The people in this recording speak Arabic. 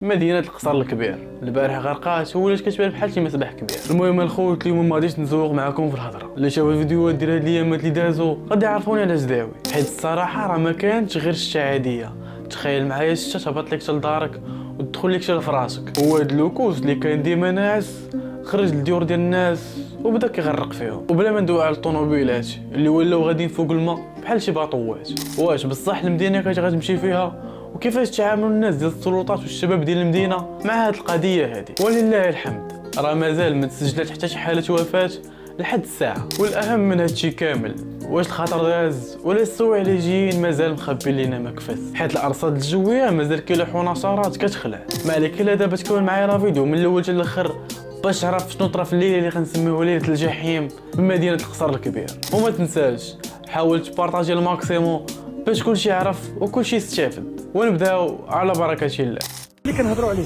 مدينة القصر الكبير البارح غرقات ولات كتبان بحال شي مسبح كبير. المهم الخوت اليوم ما غاديش نزوق معكم في الهضره، اللي شافوا الفيديوهات ديال هاد الايامات اللي دازوا غادي يعرفوني علاش داوي، حيت الصراحه راه ما كانتش غير الشتا عاديه. تخيل معايا الشتا تهبط لك حتى لدارك وتدخل لك حتى لفراسك، هو هاد اللوكوس اللي كان ديما ناعس خرج للديور ديال الناس وبدا كيغرق فيهم، وبلا ما ندوي على الطوموبيلات اللي ولاو غاديين فوق الماء بحال شي باطوات. واش بصح المدينه غتمشي فيها؟ وكيفاش تعاملوا الناس ديال السلطات والشباب ديال المدينه مع هذه القضيه هذه؟ ولله الحمد راه مازال ما تسجلت حتى شي حاله وفاه لحد الساعه. والاهم من هادشي كامل، واش الخطر داز ولا السوايع اللي جايين مازال مخبي لينا ما كفاس، حيت الارصاد الجويه مازال كيلوحوا نشرات كتخلع. ما عليك الا دابا تكون معايا لا فيديو من الاول حتى الاخر باش تعرف شنو طرا في الليله اللي غنسميوها ليله الجحيم بمدينه القصر الكبير. وما تنساش حاول تبارطاجي الماكسيموم باش كلشي يعرف وكلشي يستافد. ونبداو على بركه الله. اللي كنهضروا عليه